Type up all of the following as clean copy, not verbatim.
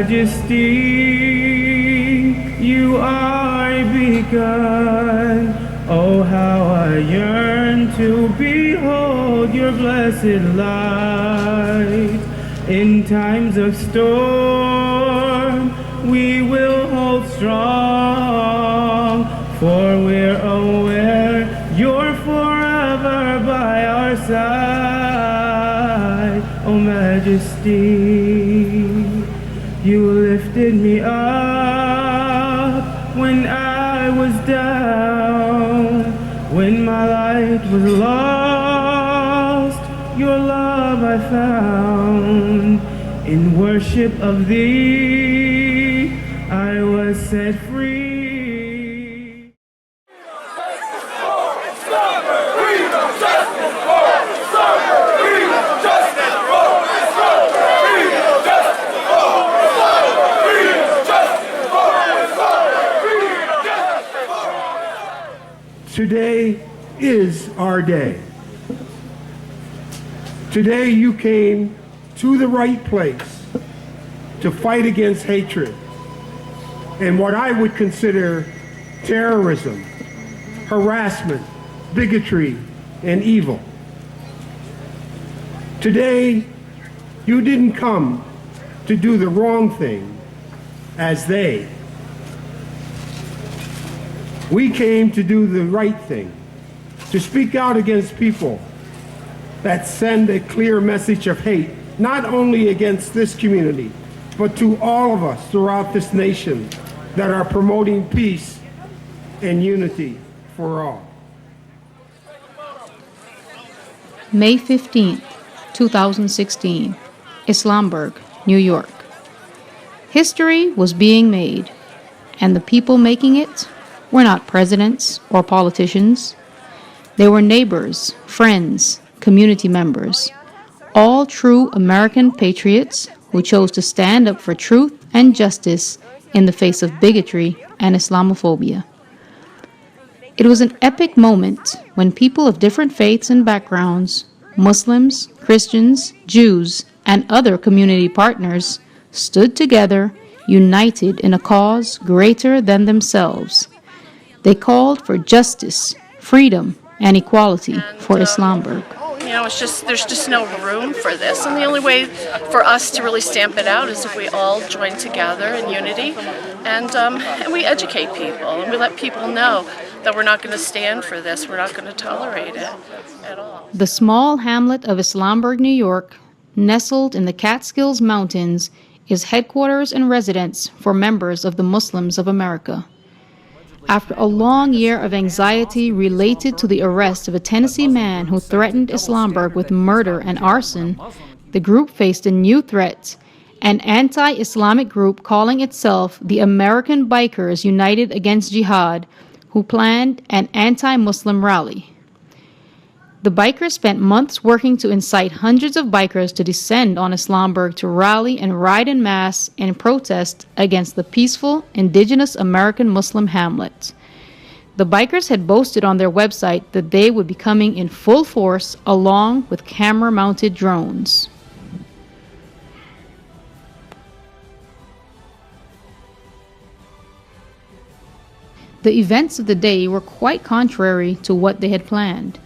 majesty, you are begun. Oh, how I yearn to behold your blessed light. In times of storm, we will hold strong, for we're aware you're forever by our side. Oh, majesty, you lifted me up when I was down, when my light was lost, your love I found. In worship of thee, I was set free. Today is our day. Today you came to the right place to fight against hatred and what I would consider terrorism, harassment, bigotry, and evil. Today you didn't come to do the wrong thing as they. We came to do the right thing, to speak out against people that send a clear message of hate, not only against this community, but to all of us throughout this nation that are promoting peace and unity for all. May 15th, 2016, Islamberg, New York. History was being made, and the people making it were not presidents or politicians. They were neighbors, friends, community members, all true American patriots who chose to stand up for truth and justice in the face of bigotry and Islamophobia. It was an epic moment when people of different faiths and backgrounds, Muslims, Christians, Jews, and other community partners, stood together, united in a cause greater than themselves. They called for justice, freedom, and equality for Islamberg. You know, there's just no room for this, and the only way for us to really stamp it out is if we all join together in unity, and we educate people, and we let people know that we're not going to stand for this, we're not going to tolerate it at all. The small hamlet of Islamberg, New York, nestled in the Catskills Mountains, is headquarters and residence for members of the Muslims of America. After a long year of anxiety related to the arrest of a Tennessee man who threatened Islamberg with murder and arson, the group faced a new threat, an anti-Islamic group calling itself the American Bikers United Against Jihad, who planned an anti-Muslim rally. The bikers spent months working to incite hundreds of bikers to descend on Islamberg to rally and ride en masse in protest against the peaceful, indigenous American Muslim hamlet. The bikers had boasted on their website that they would be coming in full force along with camera-mounted drones. The events of the day were quite contrary to what they had planned.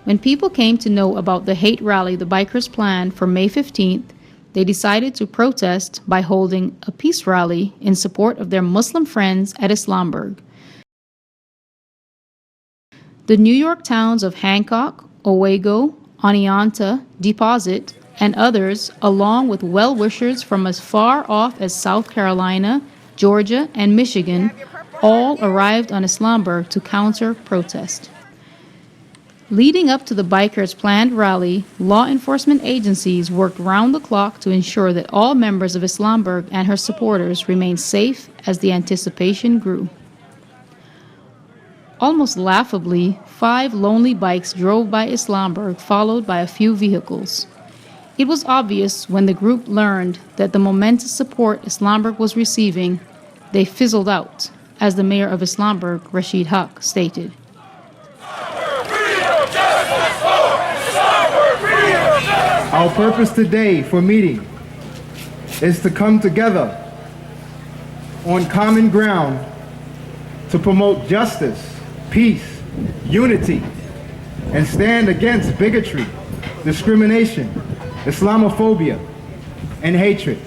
When people came to know about the hate rally the bikers planned for May 15th, they decided to protest by holding a peace rally in support of their Muslim friends at Islamberg. The New York towns of Hancock, Owego, Oneonta, Deposit, and others, along with well-wishers from as far off as South Carolina, Georgia, and Michigan, all arrived on Islamberg to counter-protest. Leading up to the bikers' planned rally, law enforcement agencies worked round the clock to ensure that all members of Islamberg and her supporters remained safe as the anticipation grew. Almost laughably, 5 lonely bikes drove by Islamberg, followed by a few vehicles. It was obvious when the group learned that the momentous support Islamberg was receiving, they fizzled out, as the mayor of Islamberg, Rashid Haq, stated. Our purpose today for meeting is to come together on common ground to promote justice, peace, unity, and stand against bigotry, discrimination, Islamophobia, and hatred.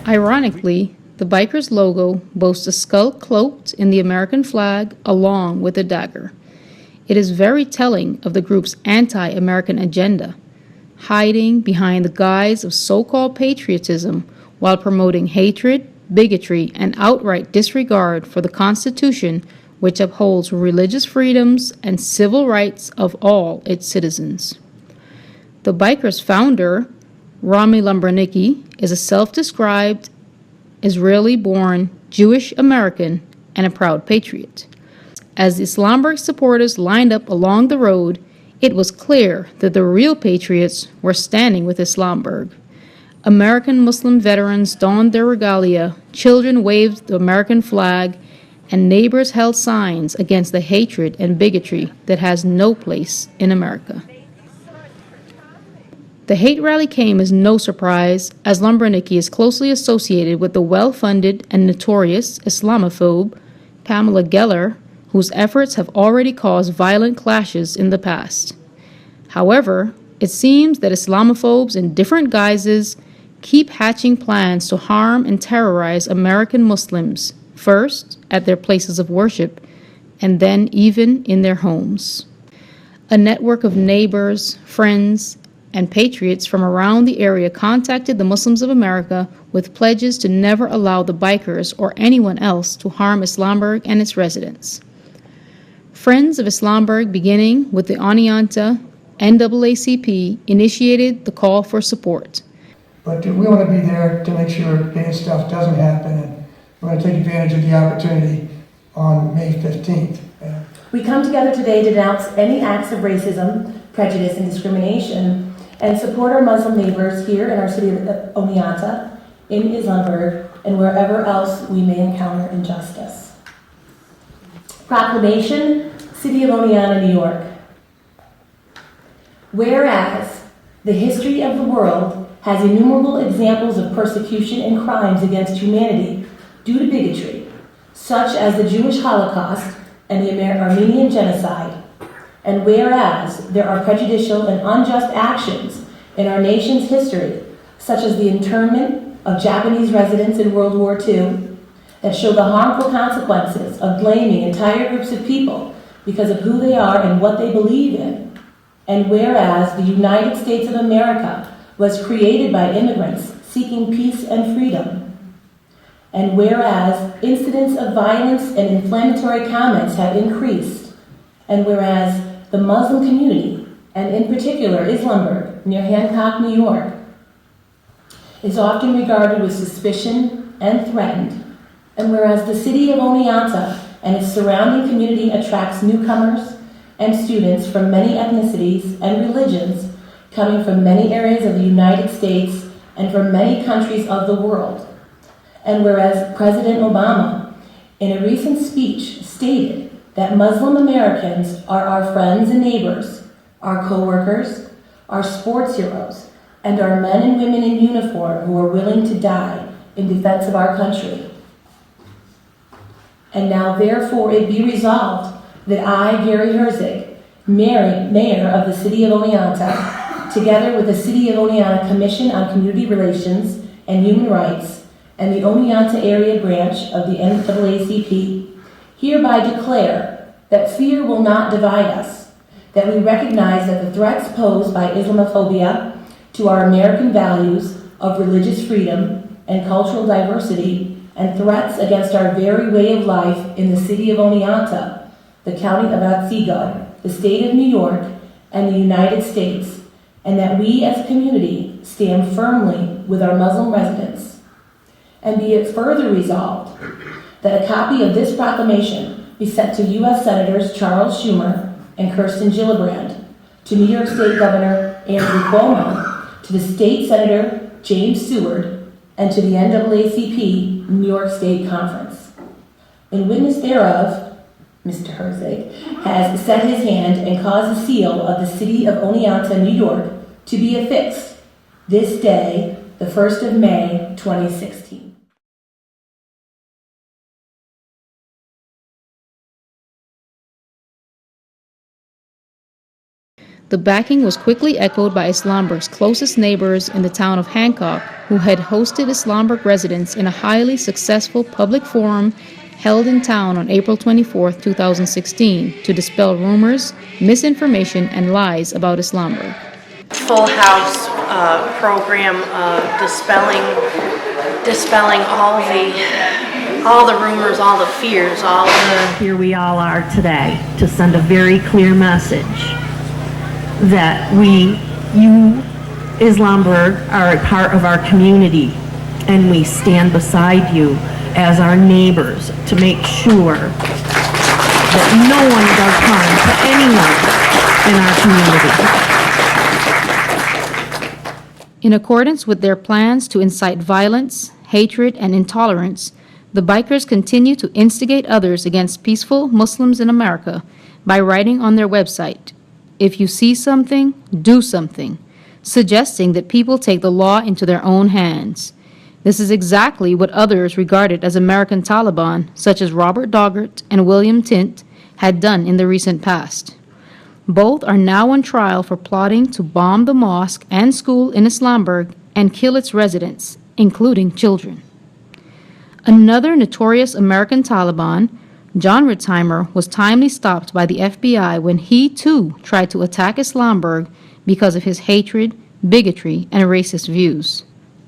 Ironically, the bikers' logo boasts a skull cloaked in the American flag along with a dagger. It is very telling of the group's anti-American agenda, hiding behind the guise of so-called patriotism while promoting hatred, bigotry, and outright disregard for the Constitution, which upholds religious freedoms and civil rights of all its citizens. The bikers' founder, Holy Islamberg, is a self-described Israeli-born Jewish American and a proud patriot. As the Islamberg supporters lined up along the road, it was clear that the real patriots were standing with Islamberg. American Muslim veterans donned their regalia, children waved the American flag, and neighbors held signs against the hatred and bigotry that has no place in America. The hate rally came as no surprise, as Islamberg is closely associated with the well-funded and notorious Islamophobe Pamela Geller, whose efforts have already caused violent clashes in the past. However, it seems that Islamophobes in different guises keep hatching plans to harm and terrorize American Muslims, first at their places of worship, and then even in their homes. A network of neighbors, friends, and patriots from around the area contacted the Muslims of America with pledges to never allow the bikers or anyone else to harm Islamberg and its residents. Friends of Islamberg, beginning with the Oneonta NAACP, initiated the call for support. But we want to be there to make sure bad stuff doesn't happen, and we're going to take advantage of the opportunity on May 15th. We come together today to denounce any acts of racism, prejudice, and discrimination, and support our Muslim neighbors here in our city of Oneonta, in Islamberg, and wherever else we may encounter injustice. Proclamation, City of Oneonta, New York. Whereas the history of the world has innumerable examples of persecution and crimes against humanity due to bigotry, such as the Jewish Holocaust and the Armenian genocide, and whereas there are prejudicial and unjust actions in our nation's history, such as the internment of Japanese residents in World War II, that show the harmful consequences of blaming entire groups of people because of who they are and what they believe in, and whereas the United States of America was created by immigrants seeking peace and freedom, and whereas incidents of violence and inflammatory comments have increased, and whereas the Muslim community, and in particular Islamberg, near Hancock, New York, is often regarded with suspicion and threatened, and whereas the city of Oneonta and its surrounding community attracts newcomers and students from many ethnicities and religions coming from many areas of the United States and from many countries of the world, and whereas President Obama, in a recent speech, stated that Muslim Americans are our friends and neighbors, our co-workers, our sports heroes, and our men and women in uniform who are willing to die in defense of our country. And now therefore it be resolved that I, Gary Herzig, Mayor of the City of Oneonta, together with the City of Oneonta Commission on Community Relations and Human Rights, and the Oneonta Area Branch of the NAACP, hereby declare that fear will not divide us, that we recognize that the threats posed by Islamophobia to our American values of religious freedom and cultural diversity, and threats against our very way of life in the city of Oneonta, the county of Otsego, the state of New York, and the United States, and that we as a community stand firmly with our Muslim residents. And be it further resolved that a copy of this proclamation be sent to U.S. Senators Charles Schumer and Kirsten Gillibrand, to New York State Governor Andrew Cuomo, to the State Senator James Seward, and to the NAACP New York State Conference. In witness thereof, Mr. Herzig has set his hand and caused the seal of the City of Oneonta, New York, to be affixed this day, the 1st of May, 2016. The backing was quickly echoed by Islamberg's closest neighbors in the town of Hancock, who had hosted Islamberg residents in a highly successful public forum held in town on April 24, 2016, to dispel rumors, misinformation, and lies about Islamberg. Full house program dispelling all the rumors, all the fears, Here we all are today to send a very clear message that you, Islamberg, are a part of our community, and we stand beside you as our neighbors to make sure that no one does harm to anyone in our community. In accordance with their plans to incite violence, hatred, and intolerance, the bikers continue to instigate others against peaceful Muslims in America by writing on their website, "If you see something, do something," suggesting that people take the law into their own hands. This is exactly what others regarded as American Taliban, such as Robert Doggart and William Tint, had done in the recent past. Both are now on trial for plotting to bomb the mosque and school in Islamberg and kill its residents, including children. Another notorious American Taliban, John Ritzheimer, was timely stopped by the FBI when he too tried to attack Islamberg because of his hatred, bigotry, and racist views.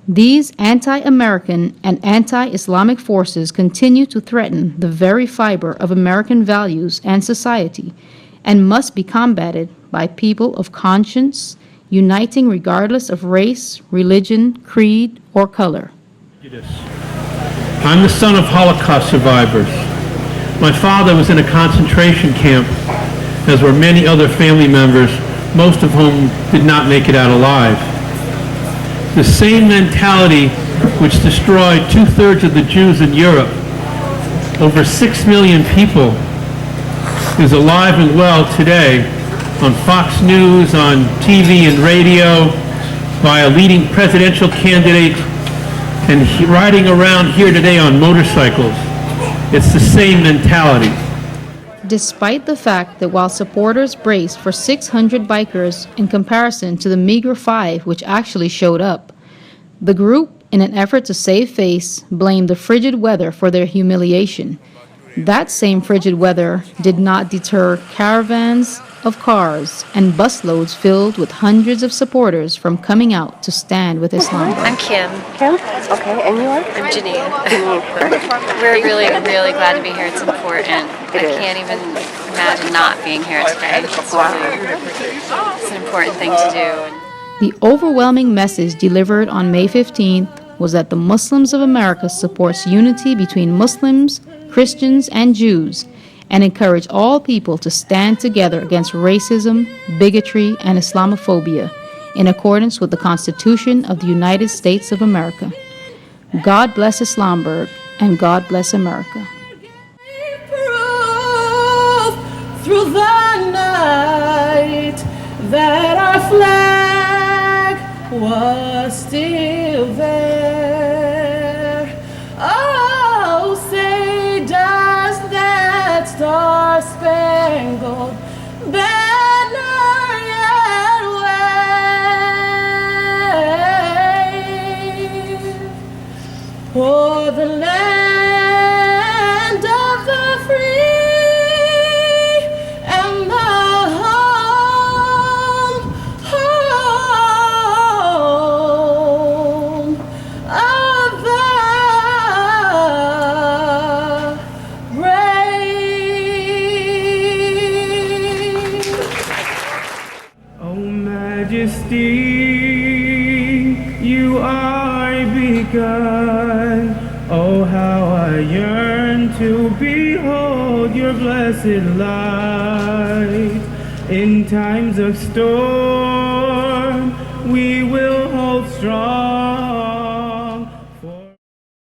These anti-American and anti-Islamic forces continue to threaten the very fiber of American values and society, and must be combated by people of conscience, uniting regardless of race, religion, creed, or color. I'm the son of Holocaust survivors. My father was in a concentration camp, as were many other family members, most of whom did not make it out alive. The same mentality which destroyed 2/3 of the Jews in Europe, over 6 million people, is alive and well today on Fox News, on TV and radio, by a leading presidential candidate, and riding around here today on motorcycles. It's the same mentality. Despite the fact that while supporters braced for 600 bikers in comparison to the meager 5 which actually showed up, the group, in an effort to save face, blamed the frigid weather for their humiliation. That same frigid weather did not deter caravans of cars and busloads filled with hundreds of supporters from coming out to stand with Islam. I'm Kim. Kim? Okay, and you are? I'm Janine. We're really, really glad to be here. It's important. I can't even imagine not being here today. It's an important thing to do. The overwhelming message delivered on May 15th was that the Muslims of America supports unity between Muslims, Christians, and Jews, and encourage all people to stand together against racism, bigotry, and Islamophobia, in accordance with the Constitution of the United States of America. God bless Islamberg, and God bless America. through the night that our flag was still there. Oh, say does that star-spangled banner yet wave o'er the land of the free and the home of the brave. O Majesty, you are begun. Oh, how I yearn to behold your blessed light. In times of storm, we will hold strong